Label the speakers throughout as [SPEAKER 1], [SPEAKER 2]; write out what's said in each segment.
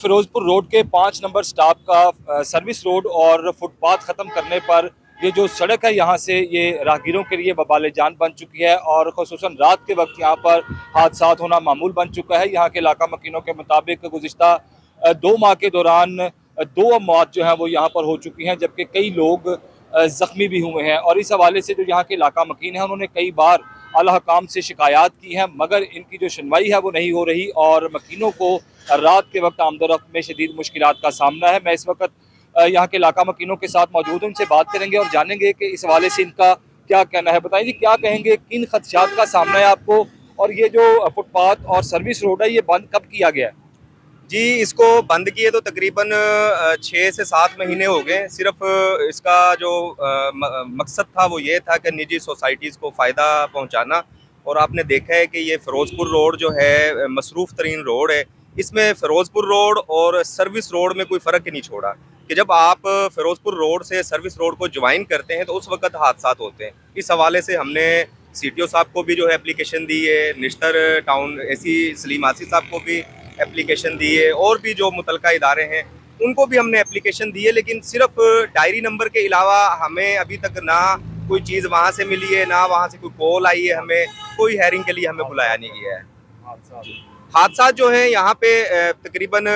[SPEAKER 1] Firozpur road के 5 number stop का service road और फुटपाथ ख़त्म करने पर ये जो सड़क है यहाँ से ये राहगीरों के लिए वबाल जान बन चुकी है और ख़ुसूसन रात के वक्त यहाँ पर हादसात होना मामूल बन चुका है। यहाँ के इलाका मकीनों के मुताबिक गुज़िश्ता 2 माह के दौरान 2 मौत जो हैं वो यहाँ पर हो चुकी हैं, जबकि कई लोग ज़ख्मी भी हुए हैं। और इस हवाले से जो यहाँ के इलाका मकीन हैं उन्होंने कई बार आला हकाम से शिकायत की हैं, मगर इनकी जो सुनवाई है वो नहीं हो रही और मकीनों को रात के वक्त आमदोरफ्त में शदीद मुश्किलात का सामना है। मैं इस वक्त यहाँ के इलाका मकीनों के साथ मौजूद हूँ, उनसे बात करेंगे और जानेंगे कि इस हवाले से इनका क्या कहना है। बताइए जी, क्या कहेंगे, किन खदशात का सामना है आपको, और ये जो फुटपाथ और सर्विस रोड है ये बंद कब किया गया है?
[SPEAKER 2] जी, इसको बंद किए तो तकरीबन 6 से 7 महीने हो गए। सिर्फ इसका जो मकसद था वो ये था कि निजी सोसाइटीज़ को फ़ायदा पहुंचाना। और आपने देखा है कि ये फ़िरोज़पुर रोड जो है मसरूफ़ तरीन रोड है। इसमें फ़िरोज़पुर रोड और सर्विस रोड में कोई फ़र्क ही नहीं छोड़ा कि जब आप फ़िरोज़पुर रोड से सर्विस रोड को ज्वाइन करते हैं तो उस वक्त हादसात होते हैं। इस हवाले से हमने CTO साहब को भी जो है एप्लीकेशन दी है, निश्तर टाउन AC सलीम आसी साहब को भी एप्लीकेशन दी है, और भी जो मुतलका इदारे हैं उनको भी हमने एप्लीकेशन दी है। लेकिन सिर्फ डायरी नंबर के अलावा हमें अभी तक ना कोई चीज़ वहाँ से मिली है, ना वहाँ से कोई कॉल आई है, हमें कोई हेयरिंग के लिए हमें बुलाया नहीं गया है। हादसा जो है यहाँ पे तकरीबन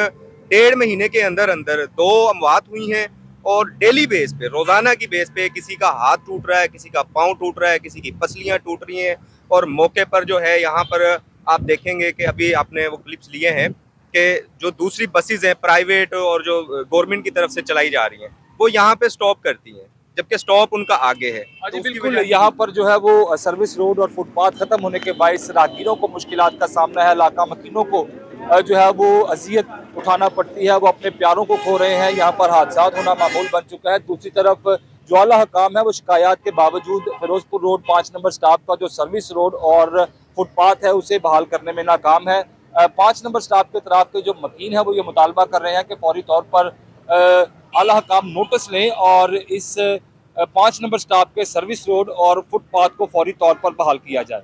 [SPEAKER 2] 1.5 महीने के अंदर अंदर 2 अमवात हुई हैं, और डेली बेस पे, रोज़ाना की बेस पे किसी का हाथ टूट रहा है, किसी का पाँव टूट रहा है, किसी की पसलियाँ टूट रही हैं। और मौके पर जो है यहाँ पर आप देखेंगे कि अभी आपने वो क्लिप्स लिए हैं कि जो दूसरी बसेस हैं प्राइवेट और जो गवर्नमेंट की तरफ से चलाई जा रही हैं वो यहाँ पे स्टॉप करती हैं, जबकि स्टॉप उनका आगे है।
[SPEAKER 1] जी बिल्कुल, यहाँ पर जो है वो सर्विस रोड और फुटपाथ ख़त्म होने के बायस राहगीरों को मुश्किलात का सामना है। इलाका मकीनों को जो है वो अजियत उठाना पड़ती है, वो अपने प्यारों को खो रहे हैं। यहाँ पर हादसात होना मामूल बन चुका है। दूसरी तरफ जो आला हकाम है वो शिकायत के बावजूद फिरोजपुर रोड 5 नंबर स्टॉप का जो सर्विस रोड और फुटपाथ है उसे बहाल करने में नाकाम है। 5 नंबर स्टॉप के तरफ के जो मकीन है वो ये मुतालबा कर रहे हैं कि फौरी तौर पर आला हकाम नोटिस लें और इस 5 नंबर स्टॉप के सर्विस रोड और फुटपाथ को फौरी तौर पर बहाल किया जाए।